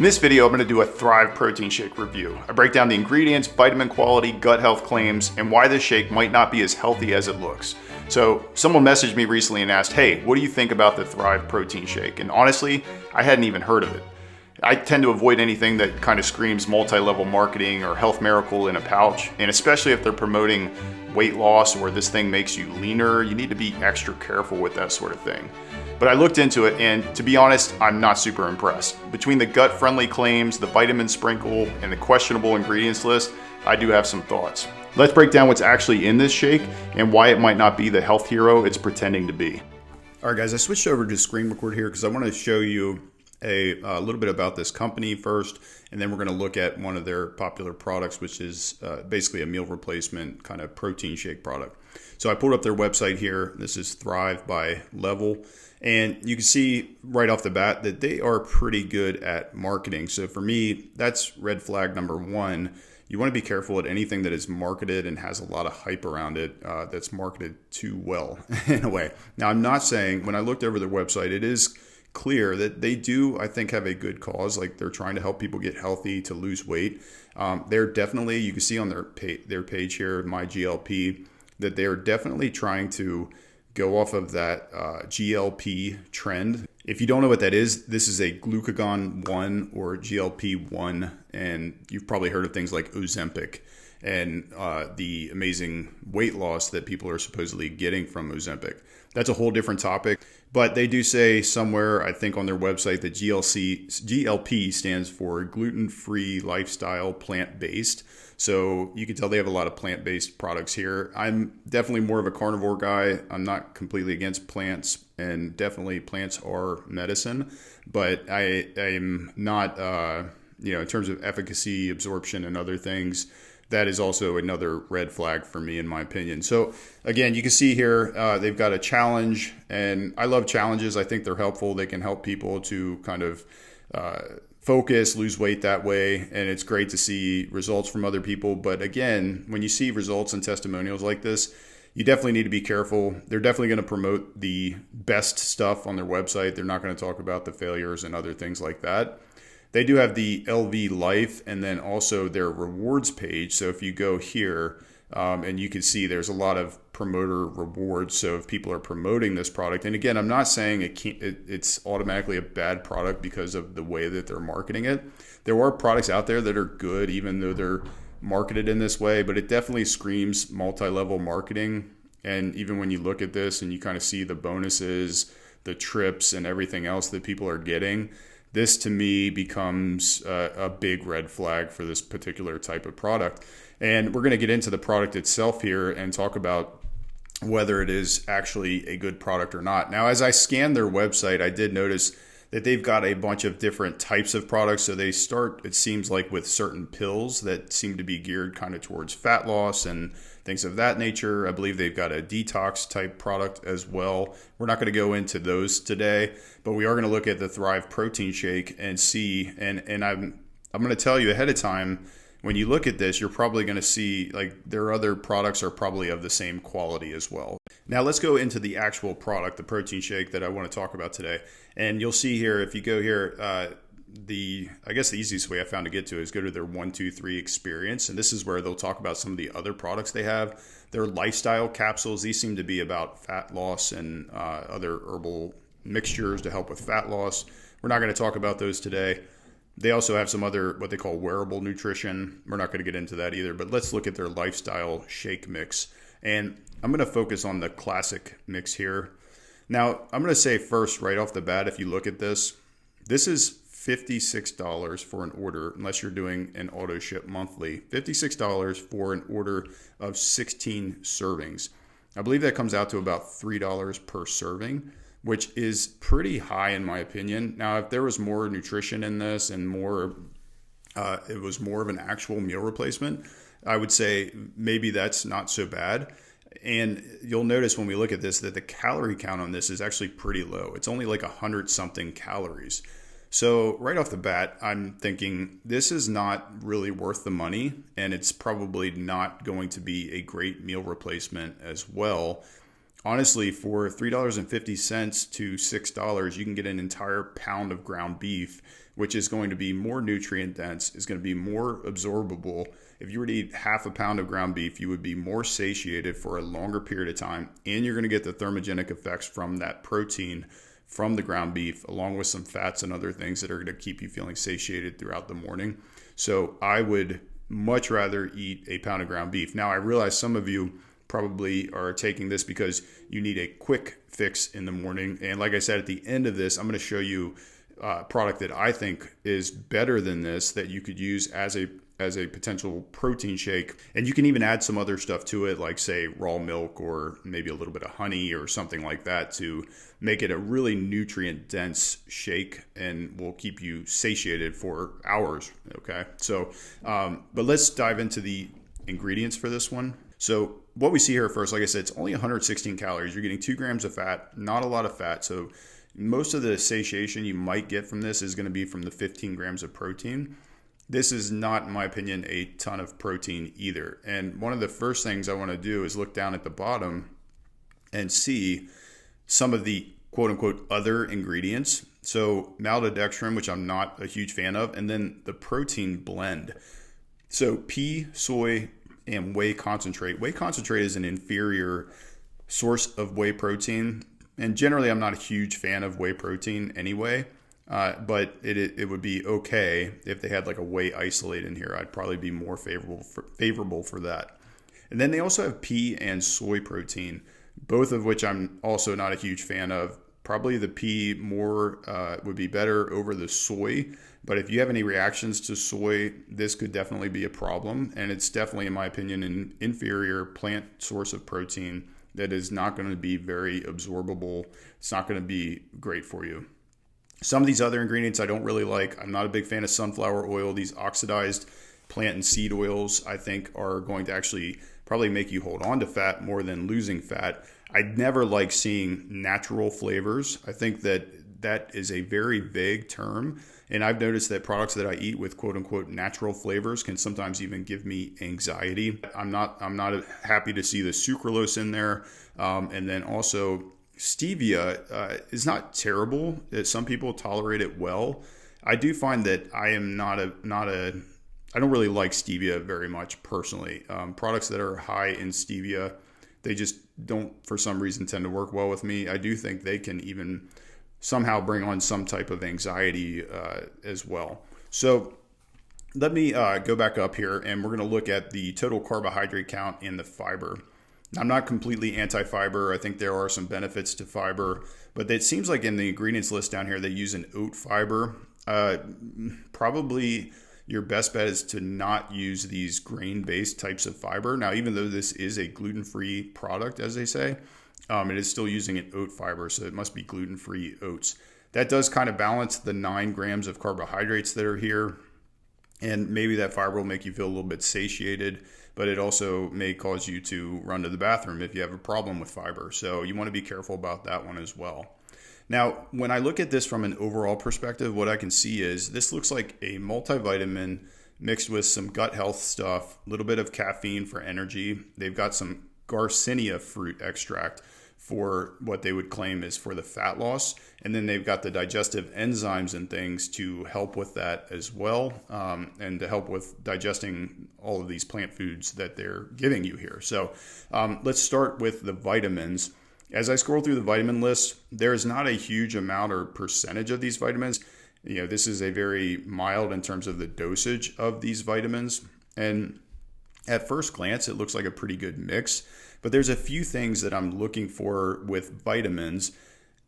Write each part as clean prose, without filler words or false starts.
In this video, I'm going to do a Thrive protein shake review. I break down the ingredients, vitamin quality, gut health claims, and why this shake might not be as healthy as it looks. So someone messaged me recently and asked, hey, what do you think about the Thrive protein shake? And honestly, I hadn't even heard of it. I tend to avoid anything that kind of screams multi-level marketing or health miracle in a pouch, and especially if they're promoting weight loss or this thing makes you leaner, you need to be extra careful with that sort of thing. But I looked into it, and to be honest, I'm not super impressed. Between the gut-friendly claims, the vitamin sprinkle, and the questionable ingredients list, I do have some thoughts. Let's break down what's actually in this shake and why it might not be the health hero it's pretending to be. All right, guys, I switched over to screen record here because I want to show you a little bit about this company first, and then we're going to look at one of their popular products, which is basically a meal replacement kind of protein shake product. So I pulled up their website here. This is Thrive by Le-Vel. And you can see right off the bat that they are pretty good at marketing. So for me, that's red flag number one. You want to be careful at anything that is marketed and has a lot of hype around it that's marketed too well in a way. Now, I'm not saying, when I looked over their website, it is clear that they do, I think, have a good cause. Like, they're trying to help people get healthy, to lose weight. They're definitely, you can see on their page here, My GLP, that they're definitely trying to go off of that GLP trend. If you don't know what that is, this is a glucagon 1 or GLP-1, and you've probably heard of things like Ozempic and the amazing weight loss that people are supposedly getting from Ozempic. That's a whole different topic, but they do say somewhere, I think on their website, that GLP stands for gluten-free lifestyle plant-based. So you can tell they have a lot of plant-based products here. I'm definitely more of a carnivore guy. I'm not completely against plants, and definitely plants are medicine, but I'm not, in terms of efficacy, absorption, and other things, that is also another red flag for me, in my opinion. So again, you can see here, they've got a challenge, and I love challenges. I think they're helpful. They can help people to kind of focus, lose weight that way. And it's great to see results from other people. But again, when you see results and testimonials like this, you definitely need to be careful. They're definitely going to promote the best stuff on their website. They're not going to talk about the failures and other things like that. They do have the LV Life and then also their rewards page. So if you go here, and you can see there's a lot of promoter rewards. So if people are promoting this product, and again, I'm not saying it's automatically a bad product because of the way that they're marketing it. There are products out there that are good, even though they're marketed in this way, but it definitely screams multi-level marketing. And even when you look at this and you kind of see the bonuses, the trips, and everything else that people are getting, this to me becomes a big red flag for this particular type of product. And we're going to get into the product itself here and talk about whether it is actually a good product or not. Now, as I scanned their website, I did notice that they've got a bunch of different types of products. So they start, it seems like, with certain pills that seem to be geared kind of towards fat loss and things of that nature. I believe they've got a detox type product as well. We're not going to go into those today, but we are going to look at the Thrive protein shake and see, and I'm going to tell you ahead of time, when you look at this, you're probably going to see like their other products are probably of the same quality as well. Now let's go into the actual product, the protein shake that I want to talk about today. And you'll see here, if you go here, I guess the easiest way I found to get to it is go to their 1, 2, 3 experience. And this is where they'll talk about some of the other products they have. Their lifestyle capsules, these seem to be about fat loss and other herbal mixtures to help with fat loss. We're not going to talk about those today. They also have some other, what they call wearable nutrition. We're not going to get into that either, but let's look at their lifestyle shake mix. And I'm going to focus on the classic mix here. Now, I'm going to say first, right off the bat, if you look at this, this is $56 for an order, unless you're doing an auto ship monthly. $56 for an order of 16 servings. I believe that comes out to about $3 per serving, which is pretty high in my opinion. Now, if there was more nutrition in this and more, it was more of an actual meal replacement, I would say maybe that's not so bad. And you'll notice when we look at this that the calorie count on this is actually pretty low. It's only like 100 something calories. So right off the bat, I'm thinking this is not really worth the money, and it's probably not going to be a great meal replacement as well. Honestly, for $3.50 to $6, you can get an entire pound of ground beef which is going to be more nutrient dense, is going to be more absorbable. If you were to eat half a pound of ground beef, you would be more satiated for a longer period of time, and you're going to get the thermogenic effects from that protein from the ground beef, along with some fats and other things that are going to keep you feeling satiated throughout the morning. So I would much rather eat a pound of ground beef. Now, I realize some of you probably are taking this because you need a quick fix in the morning. And like I said, at the end of this, I'm going to show you a product that I think is better than this that you could use as a potential protein shake. And you can even add some other stuff to it, like say raw milk or maybe a little bit of honey or something like that to make it a really nutrient dense shake and will keep you satiated for hours. Okay. So, but let's dive into the ingredients for this one. So what we see here first, like I said, it's only 116 calories. You're getting 2 grams of fat, not a lot of fat. So most of the satiation you might get from this is going to be from the 15 grams of protein. This is not, in my opinion, a ton of protein either. And one of the first things I want to do is look down at the bottom and see some of the quote unquote other ingredients. So maltodextrin, which I'm not a huge fan of, and then the protein blend. So pea, soy, and whey concentrate. Whey concentrate is an inferior source of whey protein. And generally, I'm not a huge fan of whey protein anyway. But it would be okay if they had like a whey isolate in here. I'd probably be more favorable for that. And then they also have pea and soy protein, both of which I'm also not a huge fan of. Probably the pea more would be better over the soy. But if you have any reactions to soy, this could definitely be a problem. And it's definitely, in my opinion, an inferior plant source of protein that is not going to be very absorbable. It's not going to be great for you. Some of these other ingredients I don't really like. I'm not a big fan of sunflower oil. These oxidized plant and seed oils, I think, are going to actually probably make you hold on to fat more than losing fat. I never like seeing natural flavors. I think that is a very vague term. And I've noticed that products that I eat with quote unquote natural flavors can sometimes even give me anxiety. I'm not happy to see the sucralose in there. And then also stevia is not terrible. Some people tolerate it well. I do find that I am I don't really like stevia very much personally. Products that are high in stevia, they just don't, for some reason, tend to work well with me. I do think they can even somehow bring on some type of anxiety as well. So let me go back up here and we're going to look at the total carbohydrate count and the fiber. I'm not completely anti-fiber. I think there are some benefits to fiber, but it seems like in the ingredients list down here, they use an oat fiber. Probably your best bet is to not use these grain-based types of fiber. Now, even though this is a gluten-free product, as they say, it is still using an oat fiber, so it must be gluten-free oats. That does kind of balance the 9 grams of carbohydrates that are here, and maybe that fiber will make you feel a little bit satiated, but it also may cause you to run to the bathroom if you have a problem with fiber. So you want to be careful about that one as well. Now, when I look at this from an overall perspective, what I can see is this looks like a multivitamin mixed with some gut health stuff, a little bit of caffeine for energy. They've got some Garcinia fruit extract for what they would claim is for the fat loss. And then they've got the digestive enzymes and things to help with that as well, and to help with digesting all of these plant foods that they're giving you here. So let's start with the vitamins. As I scroll through the vitamin list, there's not a huge amount or percentage of these vitamins. You know, this is a very mild in terms of the dosage of these vitamins. And at first glance, it looks like a pretty good mix, but there's a few things that I'm looking for with vitamins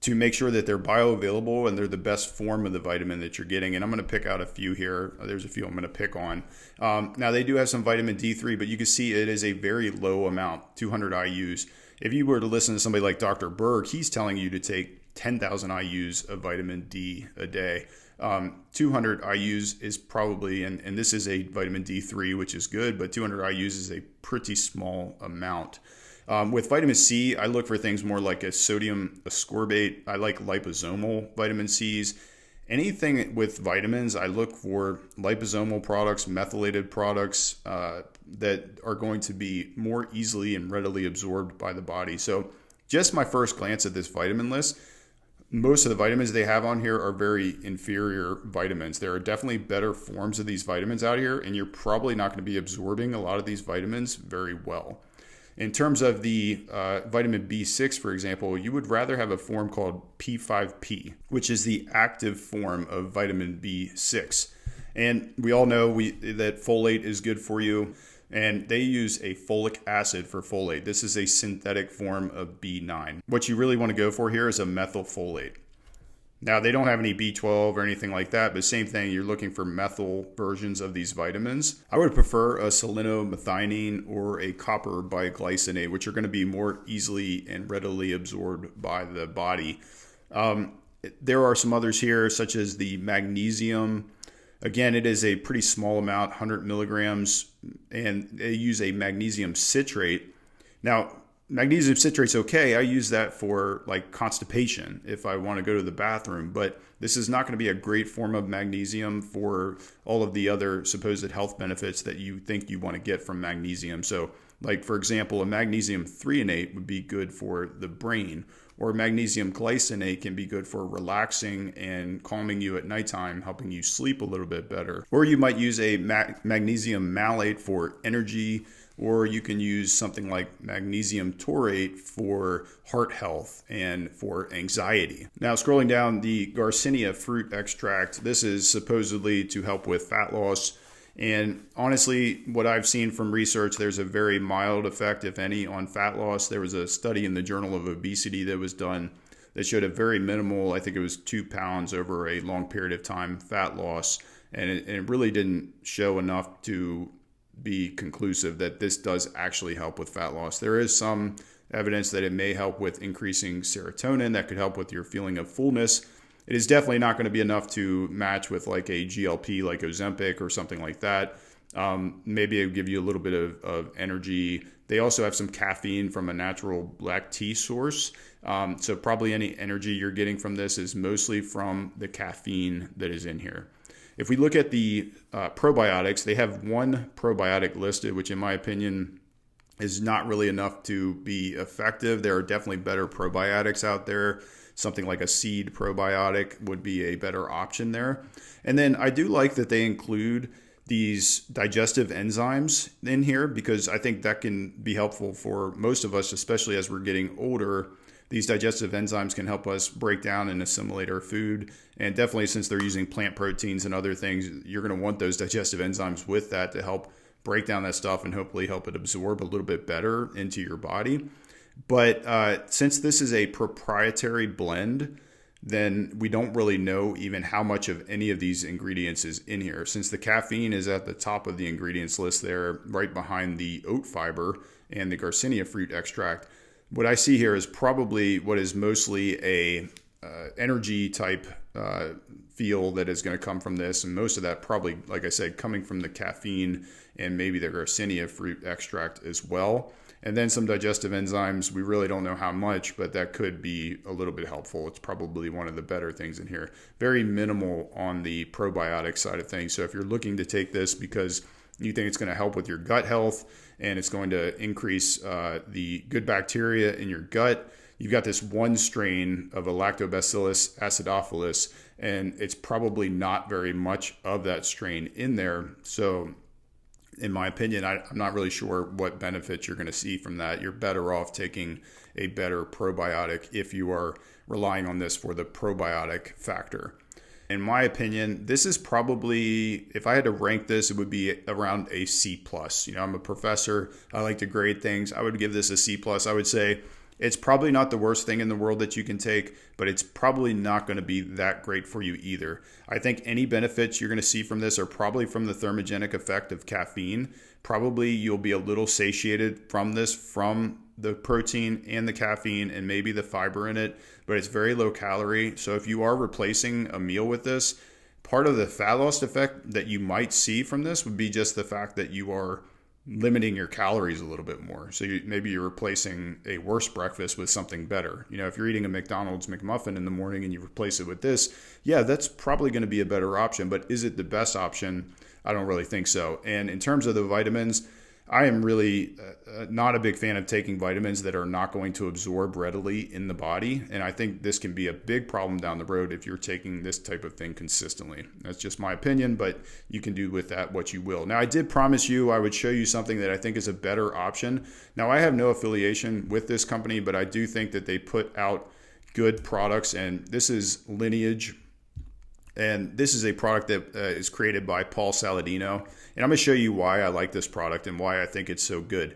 to make sure that they're bioavailable and they're the best form of the vitamin that you're getting. And I'm going to pick out a few here. There's a few I'm going to pick on. Now, they do have some vitamin D3, but you can see it is a very low amount, 200 IUs. If you were to listen to somebody like Dr. Berg, he's telling you to take 10,000 IUs of vitamin D a day. 200 IUs is probably, and this is a vitamin D3, which is good, but 200 IUs is a pretty small amount. With vitamin C, I look for things more like a sodium ascorbate. I like liposomal vitamin Cs. Anything with vitamins, I look for liposomal products, methylated products that are going to be more easily and readily absorbed by the body. So just my first glance at this vitamin list, most of the vitamins they have on here are very inferior vitamins. There are definitely better forms of these vitamins out here, and you're probably not going to be absorbing a lot of these vitamins very well. In terms of the vitamin B6, for example, you would rather have a form called P5P, which is the active form of vitamin B6. And we all know that folate is good for you, and they use a folic acid for folate. This is a synthetic form of B9. What you really want to go for here is a methylfolate. Now, they don't have any B12 or anything like that, but same thing, you're looking for methyl versions of these vitamins. I would prefer a selenomethionine or a copper biglycinate, which are going to be more easily and readily absorbed by the body. There are some others here, such as the magnesium. Again, it is a pretty small amount, 100 milligrams, and they use a magnesium citrate. Now, magnesium citrate's okay. I use that for like constipation if I want to go to the bathroom, but this is not going to be a great form of magnesium for all of the other supposed health benefits that you think you want to get from magnesium. So like, for example, a magnesium threonate would be good for the brain, or magnesium glycinate can be good for relaxing and calming you at nighttime, helping you sleep a little bit better. Or you might use a magnesium malate for energy, or you can use something like magnesium taurate for heart health and for anxiety. Now, scrolling down, the Garcinia fruit extract, this is supposedly to help with fat loss. And honestly, what I've seen from research, there's a very mild effect, if any, on fat loss. There was a study in the Journal of Obesity that was done that showed a very minimal, I think it was 2 pounds over a long period of time, fat loss. And it really didn't show enough to be conclusive that this does actually help with fat loss. There is some evidence that it may help with increasing serotonin that could help with your feeling of fullness. It is definitely not going to be enough to match with like a GLP like Ozempic or something like that. Maybe it'll give you a little bit of energy. They also have some caffeine from a natural black tea source. So probably any energy you're getting from this is mostly from the caffeine that is in here. If we look at the probiotics, they have one probiotic listed, which in my opinion is not really enough to be effective. There are definitely better probiotics out there. Something like a seed probiotic would be a better option there. And then I do like that they include these digestive enzymes in here, because I think that can be helpful for most of us, especially as we're getting older. These digestive enzymes can help us break down and assimilate our food. And definitely, since they're using plant proteins and other things, you're going to want those digestive enzymes with that to help break down that stuff and hopefully help it absorb a little bit better into your body. But since this is a proprietary blend, then we don't really know even how much of any of these ingredients is in here. Since the caffeine is at the top of the ingredients list there, right behind the oat fiber and the Garcinia fruit extract, what I see here is probably what is mostly a energy type feel that is going to come from this. And most of that probably, like I said, coming from the caffeine and maybe the Garcinia fruit extract as well. And then some digestive enzymes, we really don't know how much, but that could be a little bit helpful. It's probably one of the better things in here. Very minimal on the probiotic side of things. So if you're looking to take this because you think it's going to help with your gut health and it's going to increase the good bacteria in your gut, you've got this one strain of a Lactobacillus acidophilus, and it's probably not very much of that strain in there. So in my opinion, I'm not really sure what benefits you're going to see from that. You're better off taking a better probiotic if you are relying on this for the probiotic factor. In my opinion, this is probably, if I had to rank this, it would be around a C+. You know, I'm a professor. I like to grade things. I would give this a C+. I would say it's probably not the worst thing in the world that you can take, but it's probably not going to be that great for you either. I think any benefits you're going to see from this are probably from the thermogenic effect of caffeine. Probably you'll be a little satiated from this, from the protein and the caffeine and maybe the fiber in it, but it's very low calorie. So if you are replacing a meal with this, part of the fat loss effect that you might see from this would be just the fact that you are limiting your calories a little bit more. So maybe you're replacing a worse breakfast with something better. You know, if you're eating a McDonald's McMuffin in the morning and you replace it with this, yeah, that's probably going to be a better option. But is it the best option? I don't really think so. And in terms of the vitamins, I am really not a big fan of taking vitamins that are not going to absorb readily in the body. And I think this can be a big problem down the road if you're taking this type of thing consistently. That's just my opinion, but you can do with that what you will. Now, I did promise you I would show you something that I think is a better option. Now, I have no affiliation with this company, but I do think that they put out good products, and this is Lineage. And this is a product that is created by Paul Saladino. And I'm going to show you why I like this product and why I think it's so good.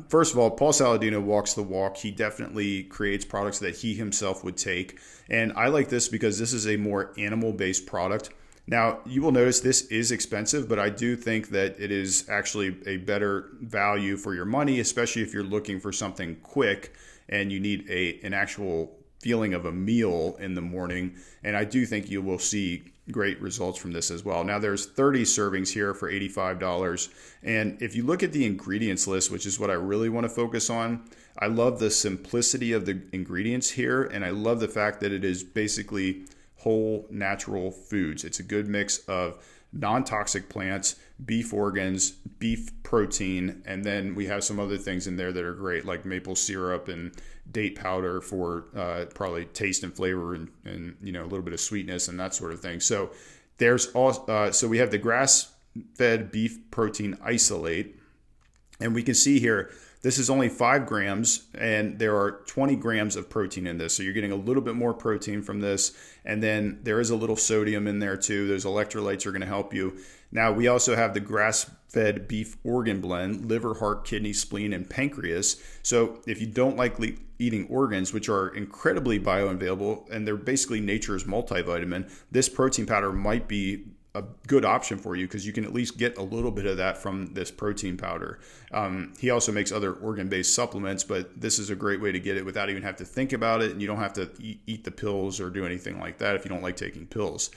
First of all, Paul Saladino walks the walk. He definitely creates products that he himself would take. And I like this because this is a more animal-based product. Now, you will notice this is expensive, but I do think that it is actually a better value for your money, especially if you're looking for something quick and you need an actual feeling of a meal in the morning. And I do think you will see great results from this as well. Now, there's 30 servings here for $85. And if you look at the ingredients list, which is what I really want to focus on, I love the simplicity of the ingredients here. And I love the fact that it is basically whole natural foods. It's a good mix of non-toxic plants, beef organs, beef protein, and then we have some other things in there that are great, like maple syrup and date powder for probably taste and flavor and a little bit of sweetness and that sort of thing. So there's also so we have the grass-fed beef protein isolate, and we can see here this is only 5 grams, and there are 20 grams of protein in this. So you're getting a little bit more protein from this. And then there is a little sodium in there too. Those electrolytes are going to help you. Now, we also have the grass-fed beef organ blend, liver, heart, kidney, spleen, and pancreas. So if you don't like eating organs, which are incredibly bioavailable, and they're basically nature's multivitamin, this protein powder might be a good option for you because you can at least get a little bit of that from this protein powder. He also makes other organ-based supplements, but this is a great way to get it without even have to think about it, and you don't have to eat the pills or do anything like that if you don't like taking pills.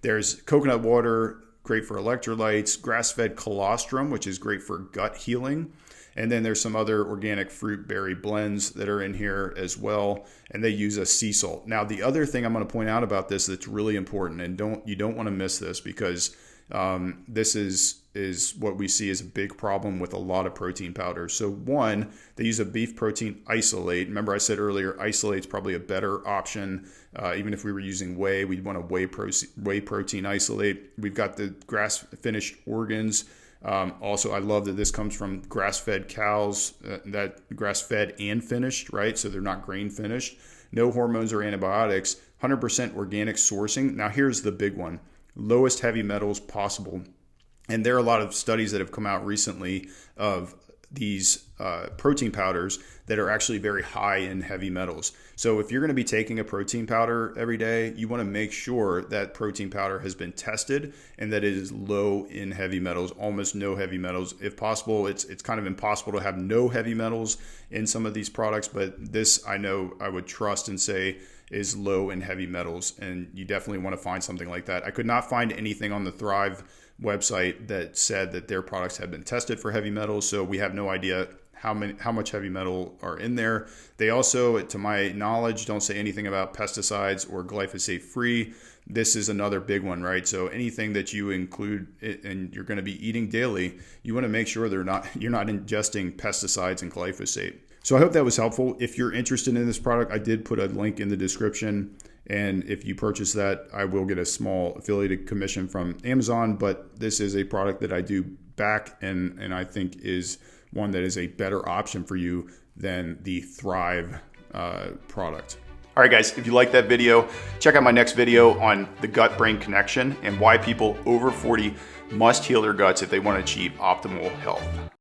There's coconut water, great for electrolytes, grass-fed colostrum, which is great for gut healing. And then there's some other organic fruit berry blends that are in here as well, and they use a sea salt. Now, the other thing I'm going to point out about this that's really important, and you don't want to miss this, because this is what we see as a big problem with a lot of protein powders. So one, they use a beef protein isolate. Remember I said earlier, isolate's probably a better option. Even if we were using whey, we'd want a whey protein isolate. We've got the grass finished organs. Also, I love that this comes from grass-fed cows, that grass-fed and finished, right? So they're not grain finished. No hormones or antibiotics, 100% organic sourcing. Now, here's the big one: lowest heavy metals possible. And there are a lot of studies that have come out recently of these protein powders that are actually very high in heavy metals. So if you're going to be taking a protein powder every day, you want to make sure that protein powder has been tested and that it is low in heavy metals, almost no heavy metals. If possible, it's kind of impossible to have no heavy metals in some of these products, but this I know I would trust and say is low in heavy metals, and you definitely want to find something like that. I could not find anything on the Thrive website that said that their products have been tested for heavy metals, so we have no idea how much heavy metal are in there. They also, to my knowledge, don't say anything about pesticides or glyphosate free. This is another big one, right? So anything that you include and you're going to be eating daily, you want to make sure you're not ingesting pesticides and glyphosate. So I hope that was helpful. If you're interested in this product, I did put a link in the description. And if you purchase that, I will get a small affiliated commission from Amazon. But this is a product that I do back and I think is one that is a better option for you than the Thrive product. All right, guys, if you like that video, check out my next video on the gut-brain connection and why people over 40 must heal their guts if they want to achieve optimal health.